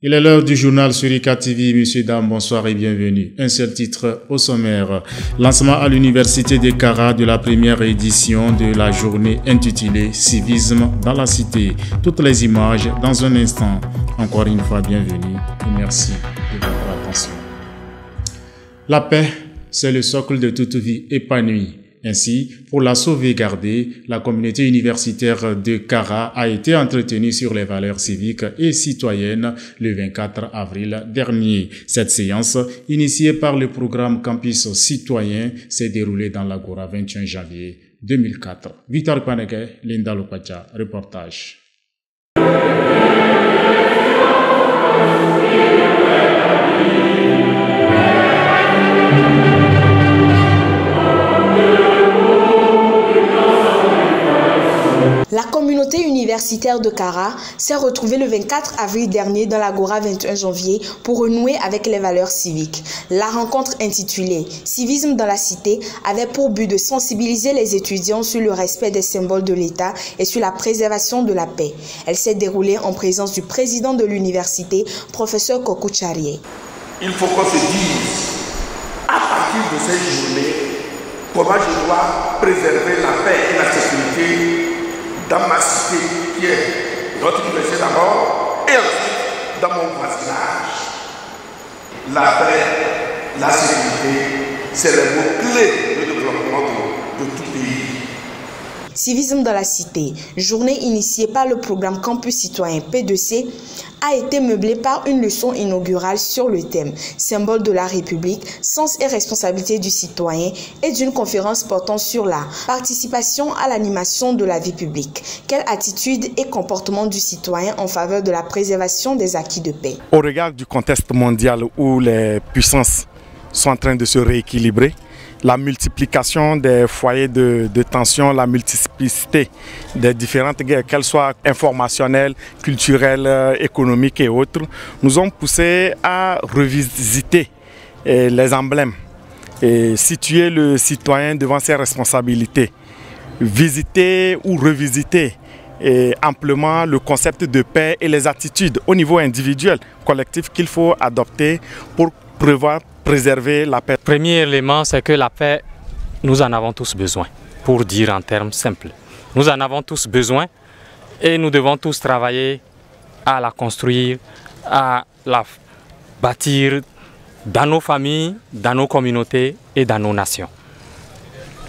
Il est l'heure du journal sur ICA TV. Monsieur, dames, bonsoir et bienvenue. Un seul titre au sommaire. Lancement à l'université de Kara de la première édition de la journée intitulée Civisme dans la cité. Toutes les images dans un instant. Encore une fois, bienvenue et merci de votre attention. La paix, c'est le socle de toute vie épanouie. Ainsi, pour la sauvegarder, la communauté universitaire de Kara a été entretenue sur les valeurs civiques et citoyennes le 24 avril dernier. Cette séance, initiée par le programme Campus Citoyen, s'est déroulée dans l'Agora 21 janvier 2004. Victor Paneke, Linda Lopacha, reportage. La communauté universitaire de Kara s'est retrouvée le 24 avril dernier dans l'Agora 21 janvier pour renouer avec les valeurs civiques. La rencontre intitulée « Civisme dans la cité » avait pour but de sensibiliser les étudiants sur le respect des symboles de l'État et sur la préservation de la paix. Elle s'est déroulée en présence du président de l'université, professeur Kokou Tcharié. Il faut qu'on se dise, à partir de cette journée, comment je dois préserver la paix et la sécurité dans ma cité, qui est notre université d'abord, et ensuite dans mon voisinage. La paix, la sécurité, c'est le mot-clé de développement de tout pays. Civisme dans la cité, journée initiée par le programme Campus Citoyen P2C, a été meublée par une leçon inaugurale sur le thème « Symbole de la République, sens et responsabilité du citoyen » et d'une conférence portant sur la participation à l'animation de la vie publique. Quelle attitude et comportement du citoyen en faveur de la préservation des acquis de paix? Au regard du contexte mondial où les puissances sont en train de se rééquilibrer, la multiplication des foyers de tension, la multiplicité des différentes guerres, qu'elles soient informationnelles, culturelles, économiques et autres, nous ont poussé à revisiter les emblèmes et situer le citoyen devant ses responsabilités, visiter ou revisiter amplement le concept de paix et les attitudes au niveau individuel, collectif qu'il faut adopter pour préserver la paix. Le premier élément, c'est que la paix, nous en avons tous besoin, pour dire en termes simples. Nous en avons tous besoin et nous devons tous travailler à la construire, à la bâtir dans nos familles, dans nos communautés et dans nos nations.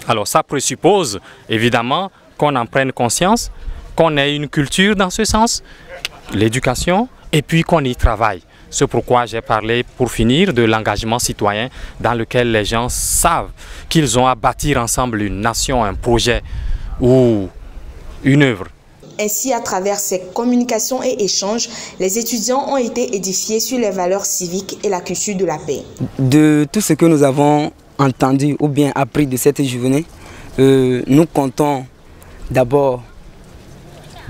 Alors ça présuppose évidemment qu'on en prenne conscience, qu'on ait une culture dans ce sens, l'éducation, et puis qu'on y travaille. C'est pourquoi j'ai parlé, pour finir, de l'engagement citoyen dans lequel les gens savent qu'ils ont à bâtir ensemble une nation, un projet ou une œuvre. Ainsi, à travers ces communications et échanges, les étudiants ont été édifiés sur les valeurs civiques et la culture de la paix. De tout ce que nous avons entendu ou bien appris de cette journée, nous comptons d'abord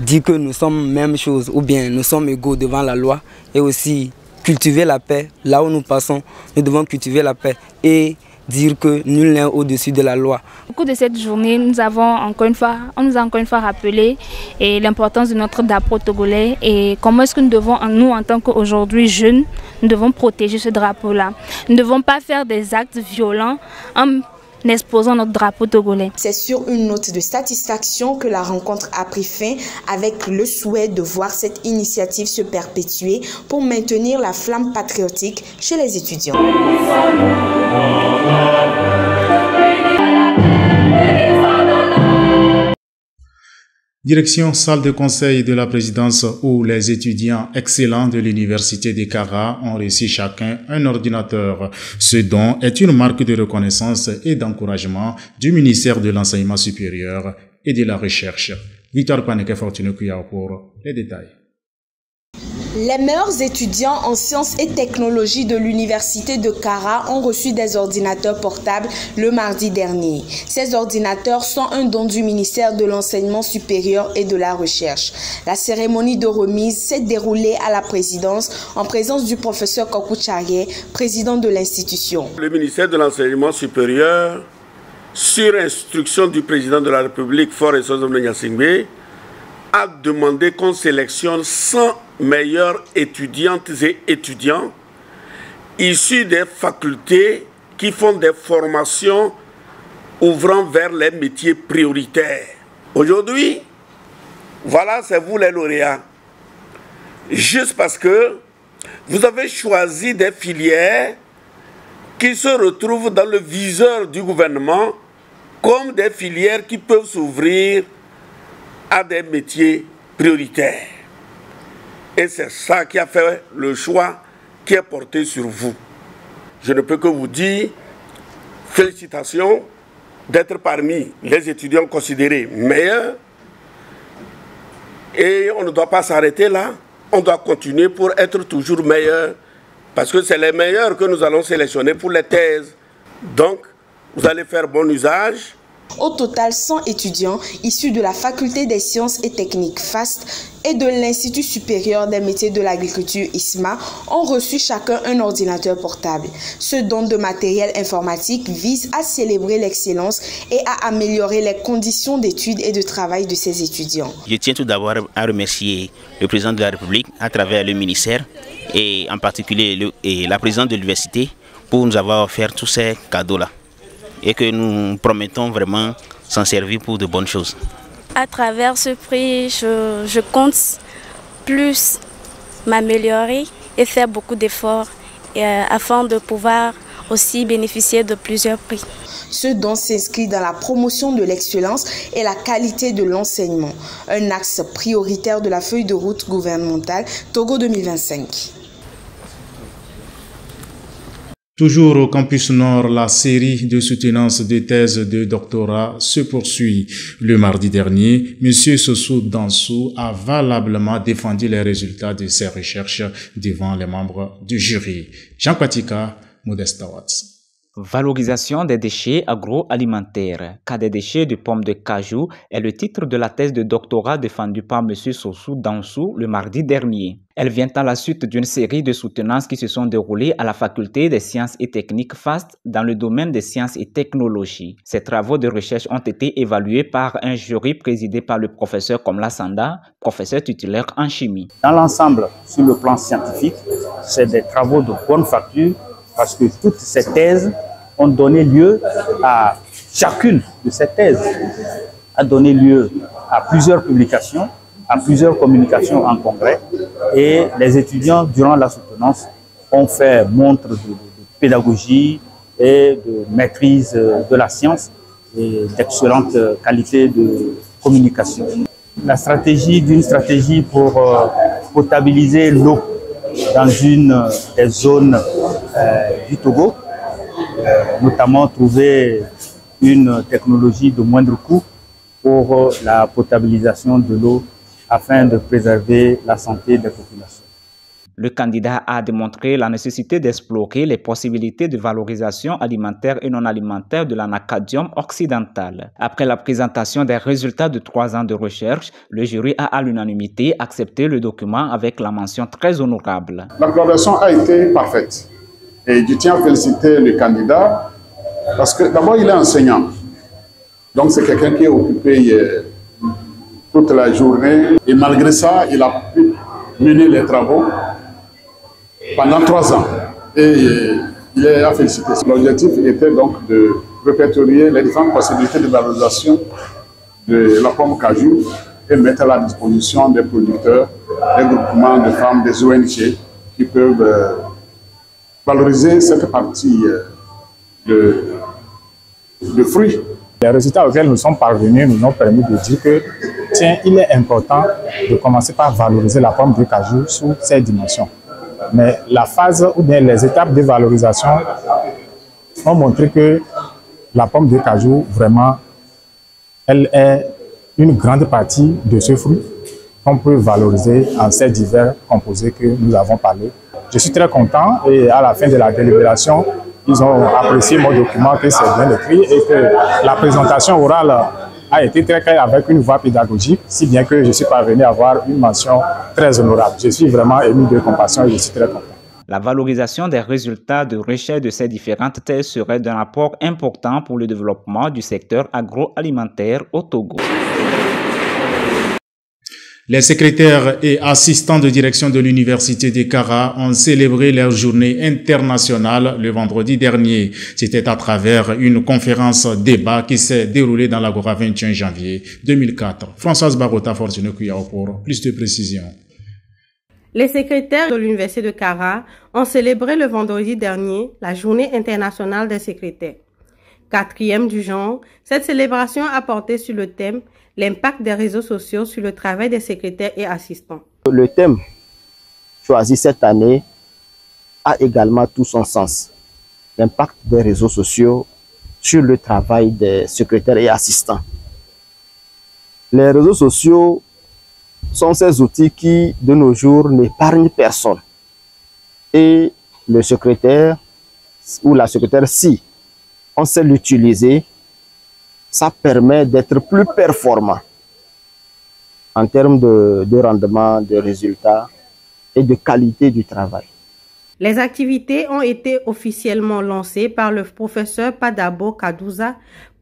dire que nous sommes même chose ou bien nous sommes égaux devant la loi et aussi cultiver la paix. Là où nous passons, nous devons cultiver la paix et dire que nul n'est au-dessus de la loi. Au cours de cette journée, on nous a encore une fois rappelé l'importance de notre drapeau togolais et comment est-ce que nous devons, nous en tant qu'aujourd'hui jeunes, nous devons protéger ce drapeau-là. Nous ne devons pas faire des actes violents en exposant notre drapeau togolais. C'est sur une note de satisfaction que la rencontre a pris fin avec le souhait de voir cette initiative se perpétuer pour maintenir la flamme patriotique chez les étudiants. Direction salle de conseil de la présidence où les étudiants excellents de l'université de Kara ont reçu chacun un ordinateur. Ce don est une marque de reconnaissance et d'encouragement du ministère de l'Enseignement supérieur et de la Recherche. Victor Paneke Fortuné pour les détails. Les meilleurs étudiants en sciences et technologies de l'université de Kara ont reçu des ordinateurs portables le mardi dernier. Ces ordinateurs sont un don du ministère de l'Enseignement supérieur et de la Recherche. La cérémonie de remise s'est déroulée à la présidence en présence du professeur Kokou Tcharié, président de l'institution. Le ministère de l'Enseignement supérieur, sur instruction du président de la République, Faure Esozomne Gnassingbé, a demandé qu'on sélectionne 100 meilleures étudiantes et étudiants issus des facultés qui font des formations ouvrant vers les métiers prioritaires. Aujourd'hui, voilà, c'est vous les lauréats. Juste parce que vous avez choisi des filières qui se retrouvent dans le viseur du gouvernement comme des filières qui peuvent s'ouvrir à des métiers prioritaires. Et c'est ça qui a fait le choix qui est porté sur vous. Je ne peux que vous dire félicitations d'être parmi les étudiants considérés meilleurs. Et on ne doit pas s'arrêter là. On doit continuer pour être toujours meilleurs. Parce que c'est les meilleurs que nous allons sélectionner pour les thèses. Donc, vous allez faire bon usage. Au total, 100 étudiants issus de la Faculté des sciences et techniques FAST et de l'Institut supérieur des métiers de l'agriculture ISMA ont reçu chacun un ordinateur portable. Ce don de matériel informatique vise à célébrer l'excellence et à améliorer les conditions d'études et de travail de ces étudiants. Je tiens tout d'abord à remercier le président de la République à travers le ministère et en particulier la présidente de l'université pour nous avoir offert tous ces cadeaux-là. Et que nous promettons vraiment s'en servir pour de bonnes choses. À travers ce prix, je compte plus m'améliorer et faire beaucoup d'efforts afin de pouvoir aussi bénéficier de plusieurs prix. Ce don s'inscrit dans la promotion de l'excellence et la qualité de l'enseignement, un axe prioritaire de la feuille de route gouvernementale Togo 2025. Toujours au campus Nord, la série de soutenance de thèses de doctorat se poursuit. Le mardi dernier, M. Sossou Dansou a valablement défendu les résultats de ses recherches devant les membres du jury. Jean Kwatika, Modesta Watts. Valorisation des déchets agroalimentaires, cas des déchets de pommes de cajou est le titre de la thèse de doctorat défendue par M. Sossou Dansou le mardi dernier. Elle vient à la suite d'une série de soutenances qui se sont déroulées à la Faculté des sciences et techniques FAST dans le domaine des sciences et technologies. Ces travaux de recherche ont été évalués par un jury présidé par le professeur Komla Sanda, professeur titulaire en chimie. Dans l'ensemble, sur le plan scientifique, c'est des travaux de bonne facture parce que toutes ces thèses ont donné lieu à chacune de ces thèses, a donné lieu à plusieurs publications, à plusieurs communications en congrès, et les étudiants, durant la soutenance, ont fait montre de pédagogie et de maîtrise de la science et d'excellente qualité de communication. La stratégie d'une stratégie pour potabiliser l'eau dans une des zones du Togo, notamment trouver une technologie de moindre coût pour la potabilisation de l'eau afin de préserver la santé des populations. Le candidat a démontré la nécessité d'explorer les possibilités de valorisation alimentaire et non alimentaire de l'anacadium occidental. Après la présentation des résultats de 3 ans de recherche, le jury a à l'unanimité accepté le document avec la mention très honorable. L'approbation a été parfaite et je tiens à féliciter le candidat parce que d'abord il est enseignant. Donc c'est quelqu'un qui est occupé toute la journée et malgré ça il a pu mener les travaux pendant 3 ans et il est à féliciter. L'objectif était donc de répertorier les différentes possibilités de valorisation de la pomme cajou et mettre à la disposition des producteurs, des groupements de femmes, des ONG qui peuvent valoriser cette partie de fruits. Les résultats auxquels nous sommes parvenus nous ont permis de dire que, tiens, il est important de commencer par valoriser la pomme de cajou sous ces dimensions. Mais la phase ou bien les étapes de valorisation ont montré que la pomme de cajou, vraiment, elle est une grande partie de ce fruit qu'on peut valoriser en ces divers composés que nous avons parlé. Je suis très content et à la fin de la délibération, ils ont apprécié mon document, que c'est bien écrit et que la présentation orale a été très claire avec une voix pédagogique, si bien que je suis parvenu à avoir une mention très honorable. Je suis vraiment ému de compassion et je suis très content. La valorisation des résultats de recherche de ces différentes thèses serait d'un apport important pour le développement du secteur agroalimentaire au Togo. Les secrétaires et assistants de direction de l'Université de Kara ont célébré leur journée internationale le vendredi dernier. C'était à travers une conférence débat qui s'est déroulée dans l'Agora 21 janvier 2004. Françoise Barota Fortuné Kuyao pour plus de précisions. Les secrétaires de l'Université de Kara ont célébré le vendredi dernier la journée internationale des secrétaires. 4e du genre, cette célébration a porté sur le thème « L'impact des réseaux sociaux sur le travail des secrétaires et assistants ». Le thème choisi cette année a également tout son sens. L'impact des réseaux sociaux sur le travail des secrétaires et assistants. Les réseaux sociaux sont ces outils qui, de nos jours, n'épargnent personne. Et le secrétaire ou la secrétaire, si on sait l'utiliser, ça permet d'être plus performant en termes de rendement, de résultats et de qualité du travail. Les activités ont été officiellement lancées par le professeur Padabo Kadouza,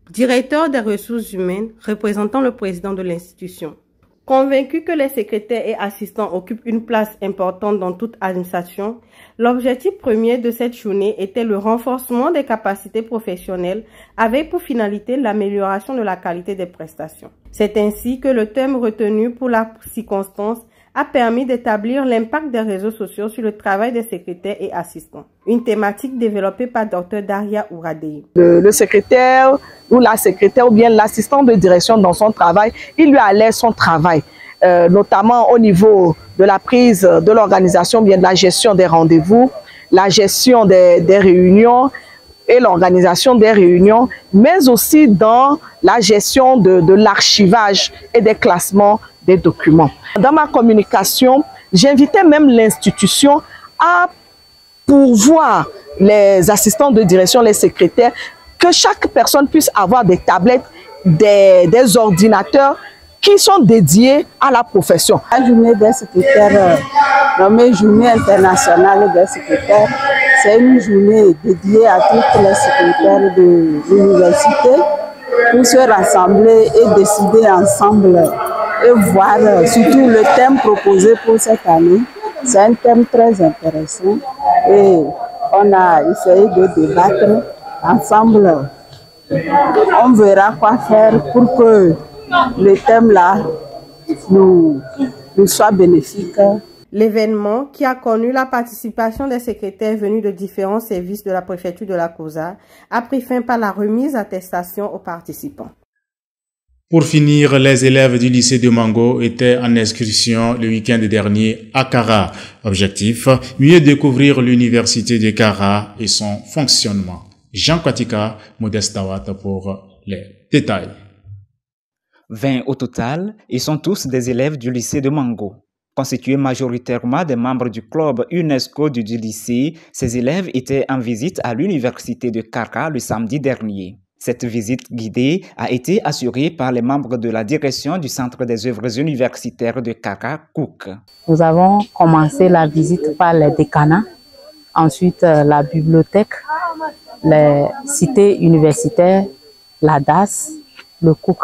directeur des ressources humaines, représentant le président de l'institution. Convaincu que les secrétaires et assistants occupent une place importante dans toute administration, l'objectif premier de cette journée était le renforcement des capacités professionnelles avec pour finalité l'amélioration de la qualité des prestations. C'est ainsi que le thème retenu pour la circonstance a permis d'établir l'impact des réseaux sociaux sur le travail des secrétaires et assistants. Une thématique développée par Dr Daria Ouradei. Le secrétaire ou la secrétaire ou bien l'assistant de direction dans son travail, il lui allait son travail, notamment au niveau de la prise de l'organisation, bien de la gestion des rendez-vous, la gestion des réunions et l'organisation des réunions, mais aussi dans la gestion de l'archivage et des classements des documents. Dans ma communication, j'invitais même l'institution à pourvoir les assistants de direction, les secrétaires, que chaque personne puisse avoir des tablettes, des ordinateurs qui sont dédiés à la profession. La journée des secrétaires, nommée Journée internationale des secrétaires, c'est une journée dédiée à tous les secrétaires de l'université pour se rassembler et décider ensemble et voir surtout le thème proposé pour cette année. C'est un thème très intéressant et on a essayé de débattre ensemble. On verra quoi faire pour que le thème là nous soit bénéfique. L'événement, qui a connu la participation des secrétaires venus de différents services de la préfecture de la Kosa, a pris fin par la remise d'attestation aux participants. Pour finir, les élèves du lycée de Mango étaient en excursion le week-end dernier à Kara. Objectif, mieux découvrir l'université de Kara et son fonctionnement. Jean Kwatika, Modeste Tawat pour les détails. 20 au total, ils sont tous des élèves du lycée de Mango. Constitués majoritairement des membres du club UNESCO du lycée, ces élèves étaient en visite à l'université de Kara le samedi dernier. Cette visite guidée a été assurée par les membres de la direction du Centre des œuvres universitaires de Kara, Cook. Nous avons commencé la visite par les décanats, ensuite la bibliothèque, les cités universitaires, la DAS, le Cook.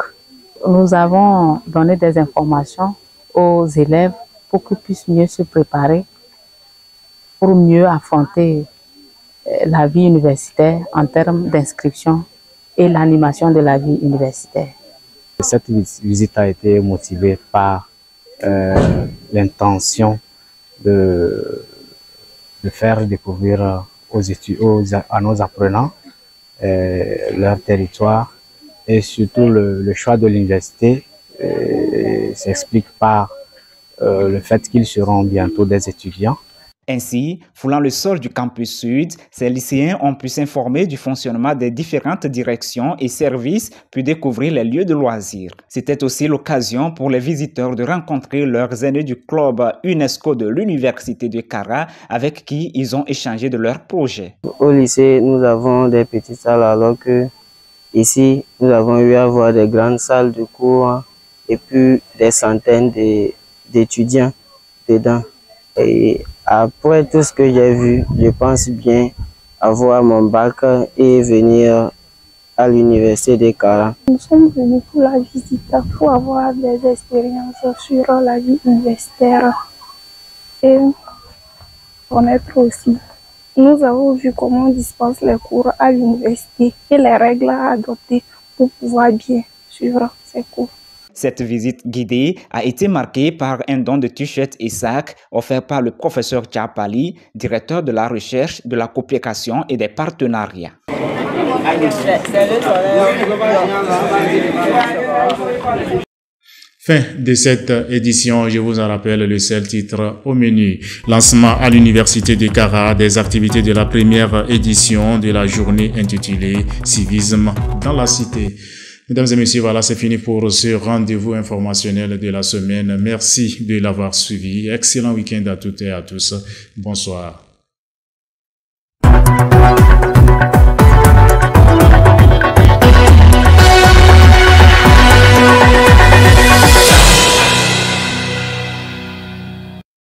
Nous avons donné des informations aux élèves pour qu'ils puissent mieux se préparer, pour mieux affronter la vie universitaire en termes d'inscription et l'animation de la vie universitaire. Cette visite a été motivée par l'intention de faire découvrir à nos apprenants leur territoire et surtout le choix de l'université s'explique par le fait qu'ils seront bientôt des étudiants. Ainsi, foulant le sol du campus sud, ces lycéens ont pu s'informer du fonctionnement des différentes directions et services, puis découvrir les lieux de loisirs. C'était aussi l'occasion pour les visiteurs de rencontrer leurs aînés du club UNESCO de l'université de Kara, avec qui ils ont échangé de leurs projets. Au lycée, nous avons des petites salles, alors que ici, nous avons eu à voir des grandes salles de cours et puis des centaines d'étudiants dedans. Et après tout ce que j'ai vu, je pense bien avoir mon bac et venir à l'université de Kara. Nous sommes venus pour la visite, pour avoir des expériences sur la vie universitaire et connaître aussi. Nous avons vu comment on dispense les cours à l'université et les règles à adopter pour pouvoir bien suivre ces cours. Cette visite guidée a été marquée par un don de t-shirt et sac offert par le professeur Tchapali, directeur de la recherche, de la coopération et des partenariats. Fin de cette édition, je vous en rappelle le seul titre au menu. Lancement à l'université de Kara des activités de la première édition de la journée intitulée Civisme dans la cité. Mesdames et messieurs, voilà, c'est fini pour ce rendez-vous informationnel de la semaine. Merci de l'avoir suivi. Excellent week-end à toutes et à tous. Bonsoir.